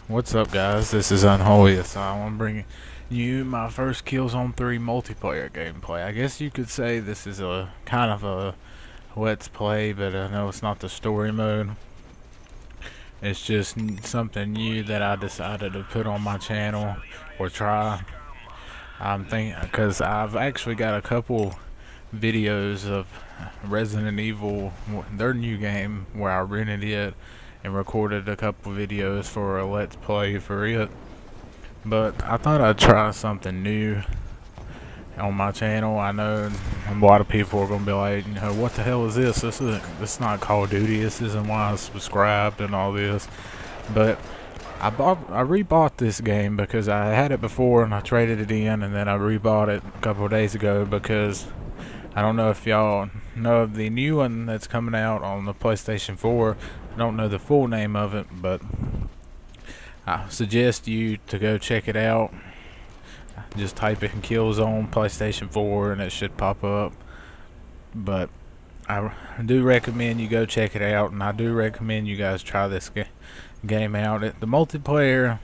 What's up, guys? This is Unholy. So I want to bring you my first Killzone 3 multiplayer gameplay. I guess you could say this is a kind of a let's play, but I know it's not the story mode. It's just something new that I decided to put on my channel or try. I'm thinking because I've actually got a couple videos of Resident Evil, their new game, where I rented it and recorded a couple videos for a let's play for it. But I thought I'd try something new on my channel. I know a lot of people are gonna be like, what the hell is this? This not Call of Duty. This isn't why I subscribed and all this. But I rebought this game because I had it before and I traded it in, and then I rebought it a couple of days ago because I don't know if y'all know of the new one that's coming out on the PlayStation 4. I don't know the full name of it, but I suggest you to go check it out. Just type in Killzone PlayStation 4 and it should pop up. But I do recommend you go check it out, and I do recommend you guys try this game out. The multiplayer,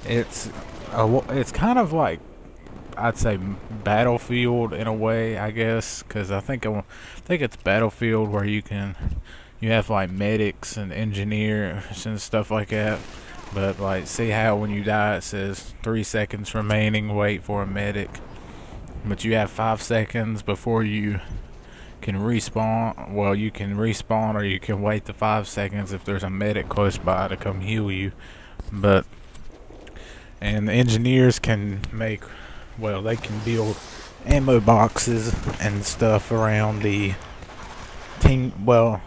it's kind of like, I'd say, Battlefield in a way, I guess, because I think it's Battlefield where you have like medics and engineers and stuff like that. But like, see how when you die it says 3 seconds remaining, wait for a medic, but you have 5 seconds before you can respawn. Well, you can respawn, or you can wait the 5 seconds if there's a medic close by to come heal you. And the engineers can they can build ammo boxes and stuff around the team,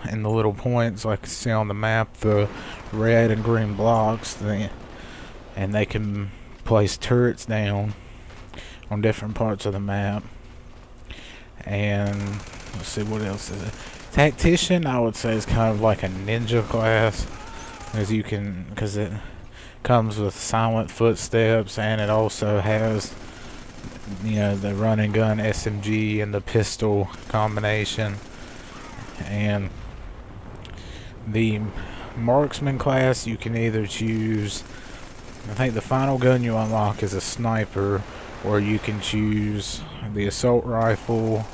in the little points like you see on the map, the red and green blocks, and they can place turrets down on different parts of the map. And let's see, what else is it? Tactician, I would say, is kind of like a ninja class, because it comes with silent footsteps, and it also has the run and gun SMG and the pistol combination. And the marksman class, you can either choose, I think the final gun you unlock is a sniper, or you can choose the assault rifle,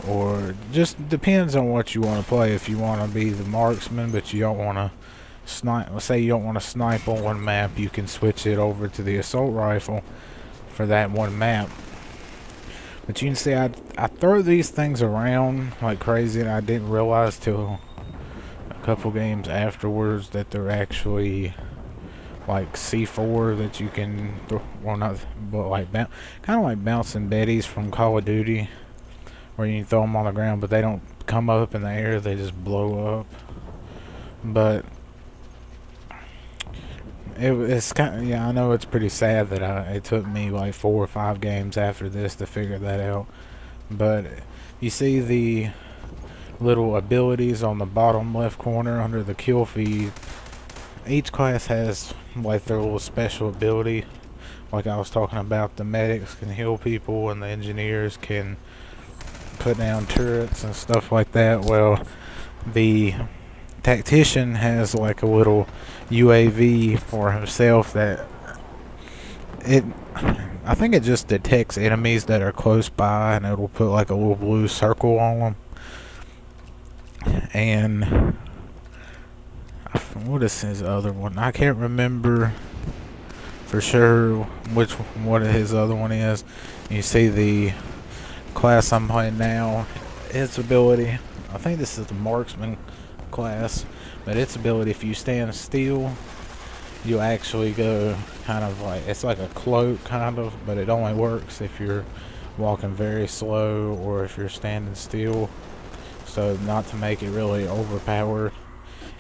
or just depends on what you want to play. If you want to be the marksman but you don't want to snipe, let's say you don't want to snipe on one map, you can switch it over to the assault rifle for that one map. But you can see I throw these things around like crazy, and I didn't realize till a couple games afterwards that they're actually like C4 that you can throw, well, not, but like kind of like bouncing betties from Call of Duty, where you can throw them on the ground, but they don't come up in the air, they just blow up. But it's kind of, I know it's pretty sad that it took me like 4 or 5 games after this to figure that out. But you see the little abilities on the bottom left corner under the kill feed. Each class has like their little special ability. Like I was talking about, the medics can heal people and the engineers can put down turrets and stuff like that. Well, the tactician has like a little UAV for himself that I think it just detects enemies that are close by, and it'll put like a little blue circle on them. And what is his other one? I can't remember for sure what his other one is. You see the class I'm playing now, its ability, I think this is the marksman class, but its ability, if you stand still, you actually go kind of like, it's like a cloak kind of, but it only works if you're walking very slow or if you're standing still, so not to make it really overpowered.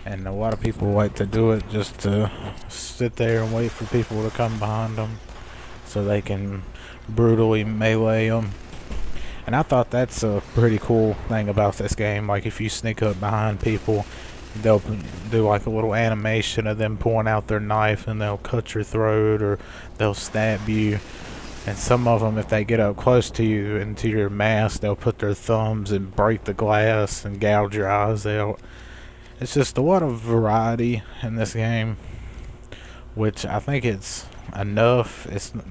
And a lot of people like to do it just to sit there and wait for people to come behind them so they can brutally melee them. And I thought that's a pretty cool thing about this game. Like, if you sneak up behind people, they'll do like a little animation of them pulling out their knife, and they'll cut your throat or they'll stab you. And some of them, if they get up close to you into your mask, they'll put their thumbs and break the glass and gouge your eyes out. It's just a lot of variety in this game. which I think it's enough.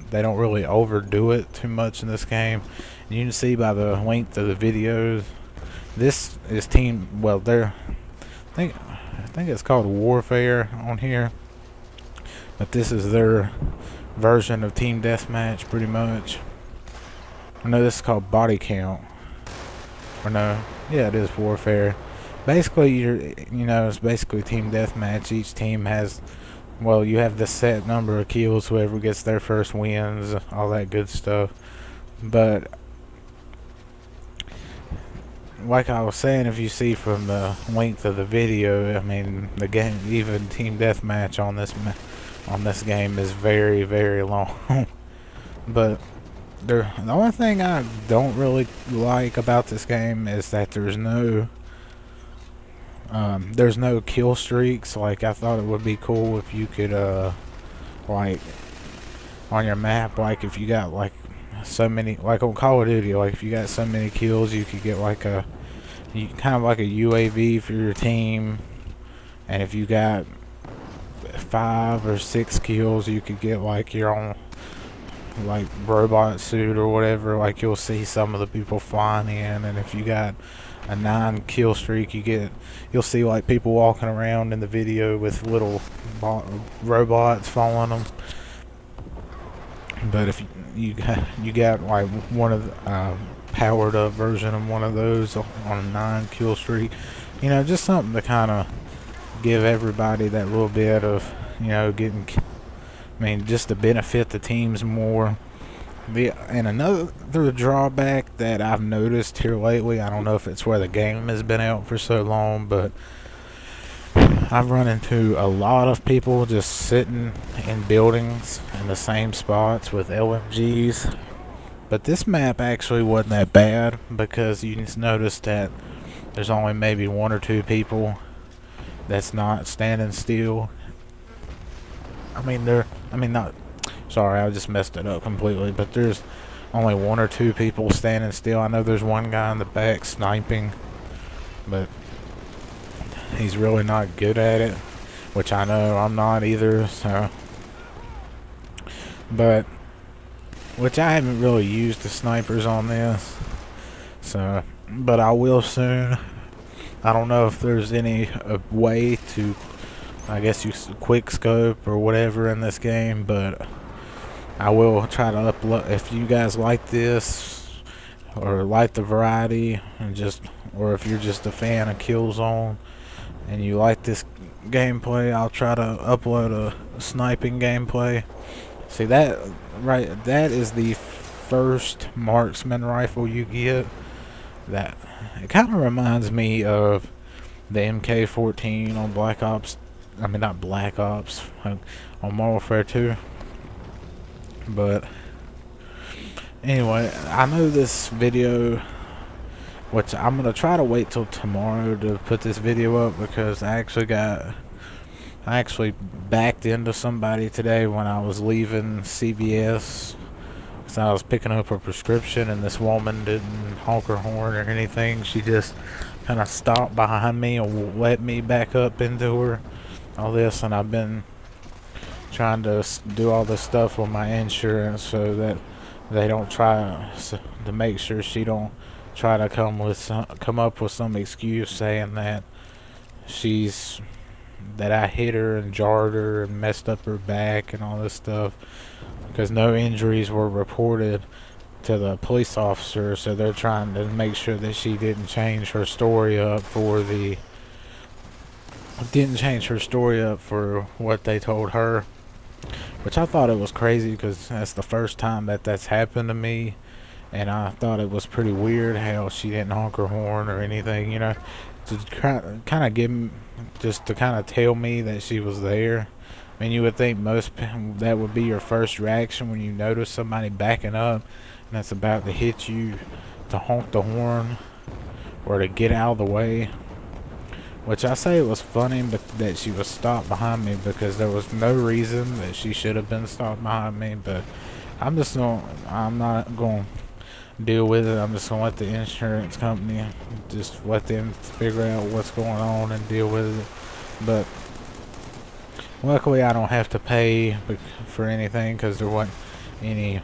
They don't really overdo it too much in this game. And you can see by the length of the videos, this is team. Well, I think it's called Warfare on here, but this is their version of Team Deathmatch, pretty much. I know this is called Body Count, or no, yeah, it is Warfare. Basically, it's basically Team Deathmatch. Each team has, well, you have the set number of kills. Whoever gets their first wins, all that good stuff. But like I was saying, if you see from the length of the video, I mean, the game, even Team Deathmatch on this game is very, very long. But the only thing I don't really like about this game is that there's no kill streaks. Like, I thought it would be cool if you could like on your map, like if you got like so many, like on Call of Duty, like if you got so many kills, you could get like kind of like a UAV for your team. And if you got 5 or 6 kills, you could get like your own like robot suit or whatever. Like, you'll see some of the people flying in. And if you got a 9 kill streak, you'll see like people walking around in the video with little robots following them. But if you got like one of the powered up version of one of those on a 9 kill streak, just something to kind of give everybody that little bit of, getting, just to benefit the teams more. And another drawback that I've noticed here lately, I don't know if it's where the game has been out for so long, but I've run into a lot of people just sitting in buildings in the same spots with LMGs. But this map actually wasn't that bad, because you just notice that there's only maybe 1 or 2 people that's not standing still. Sorry, I just messed it up completely, but there's only 1 or 2 people standing still. I know there's one guy in the back sniping, but he's really not good at it, which I know I'm not either, so. But, which I haven't really used the snipers on this, so, but I will soon. I don't know if there's any way to, I guess, use quick scope or whatever in this game, but I will try to upload. If you guys like this, or like the variety, or if you're just a fan of Killzone and you like this gameplay, I'll try to upload a sniping gameplay. See that right? That is the first marksman rifle you get. That it kind of reminds me of the MK14 on Black Ops. I mean, not Black Ops, on Modern Warfare 2. But anyway, I know this video, which I'm gonna try to wait till tomorrow to put this video up, because I actually backed into somebody today when I was leaving CVS, because I was picking up a prescription, and this woman didn't honk her horn or anything. She just kind of stopped behind me and let me back up into her. All this, and I've been trying to do all this stuff with my insurance so that they don't try to make sure she don't try to come up with some excuse saying that that I hit her and jarred her and messed up her back and all this stuff, because no injuries were reported to the police officer, so they're trying to make sure that she didn't change her story up for what they told her. Which I thought it was crazy, because that's the first time that's happened to me, and I thought it was pretty weird how she didn't honk her horn or anything, to kind of just to kind of tell me that she was there. I mean, you would think that would be your first reaction when you notice somebody backing up and that's about to hit you, to honk the horn or to get out of the way. Which I say it was funny that she was stopped behind me, because there was no reason that she should have been stopped behind me. But I'm not going to deal with it. I'm just going to let the insurance company, just let them figure out what's going on and deal with it. But Luckily, I don't have to pay for anything because there wasn't any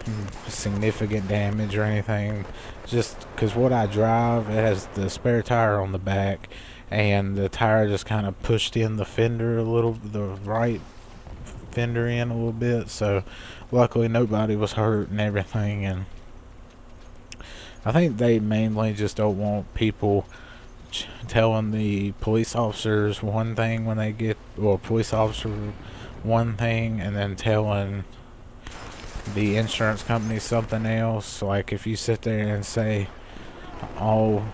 significant damage or anything. Just because what I drive, it has the spare tire on the back, and the tire just kind of pushed in the fender a little, the right fender in a little bit. So luckily, nobody was hurt and everything. And I think they mainly just don't want people telling the police officers one thing when they get, well, police officer one thing, and then telling the insurance company something else. Like if you sit there and say, "Oh,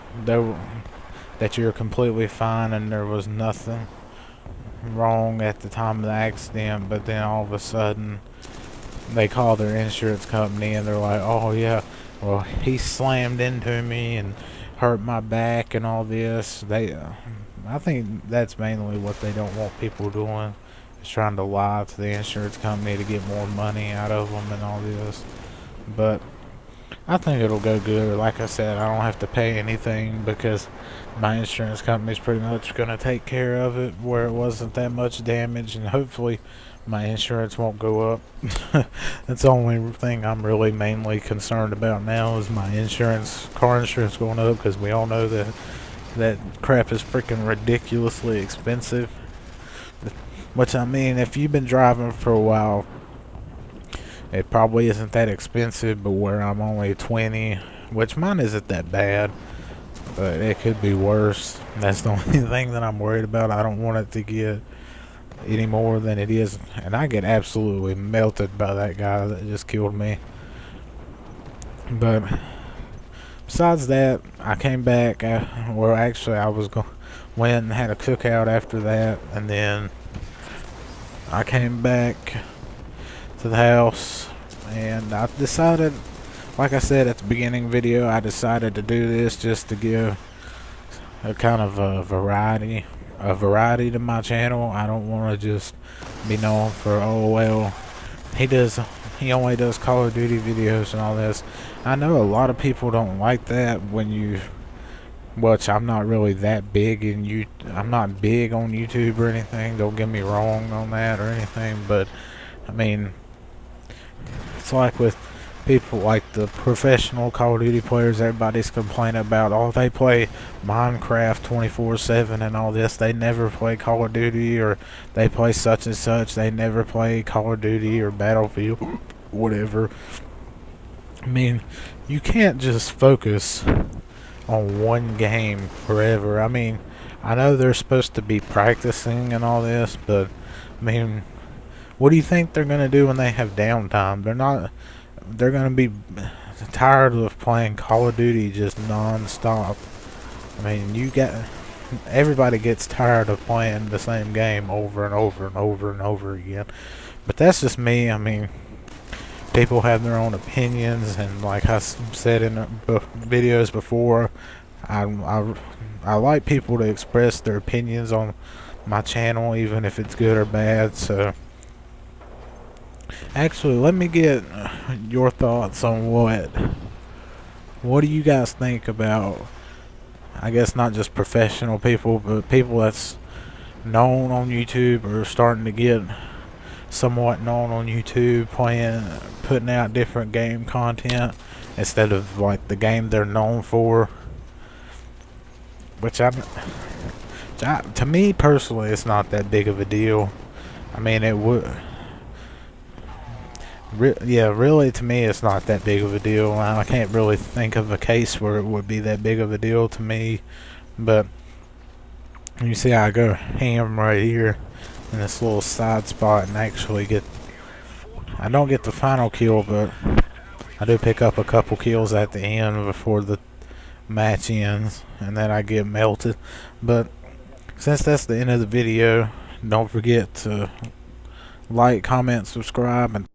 that you're completely fine and there was nothing wrong at the time of the accident," but then all of a sudden they call their insurance company and they're like, "Oh yeah, well he slammed into me and hurt my back and all this." I think that's mainly what they don't want people doing, is trying to lie to the insurance company to get more money out of them and all this. But I think it'll go good. Like I said, I don't have to pay anything because my insurance company's pretty much going to take care of it where it wasn't that much damage, and hopefully my insurance won't go up. That's the only thing I'm really mainly concerned about now, is my insurance, car insurance going up, because we all know that crap is freaking ridiculously expensive. Which, I mean, if you've been driving for a while, it probably isn't that expensive, but where I'm only 20, which mine isn't that bad, but it could be worse. That's the only thing that I'm worried about. I don't want it to get any more than it is, and I get absolutely melted by that guy that just killed me. But besides that, I came back. Well, actually, went and had a cookout after that, and then I came back to the house, and I decided, like I said at the beginning video, I decided to do this just to give a kind of a variety to my channel. I don't want to just be known for, oh well, he only does Call of Duty videos and all this. I know a lot of people don't like that which I'm not really that big I'm not big on YouTube or anything, don't get me wrong on that or anything, but I mean, it's like with people like the professional Call of Duty players, everybody's complaining about, oh, they play Minecraft 24/7 and all this, they never play Call of Duty, or they play such and such, they never play Call of Duty or Battlefield, whatever. I mean, you can't just focus on one game forever. I mean, I know they're supposed to be practicing and all this, but I mean, what do you think they're going to do when they have downtime? They're going to be tired of playing Call of Duty just non-stop. I mean, everybody gets tired of playing the same game over and over and over and over again. But that's just me. I mean, people have their own opinions, and like I said in videos before, I like people to express their opinions on my channel, even if it's good or bad. So actually, let me get your thoughts on what do you guys think about, I guess not just professional people, but people that's known on YouTube or starting to get somewhat known on YouTube, putting out different game content instead of like the game they're known for. Which to me personally, it's not that big of a deal. I mean, it would. Really, to me, it's not that big of a deal. I can't really think of a case where it would be that big of a deal to me. But you see, I go ham right here in this little side spot and actually I don't get the final kill, but I do pick up a couple kills at the end before the match ends, and then I get melted. But since that's the end of the video, don't forget to like, comment, subscribe, and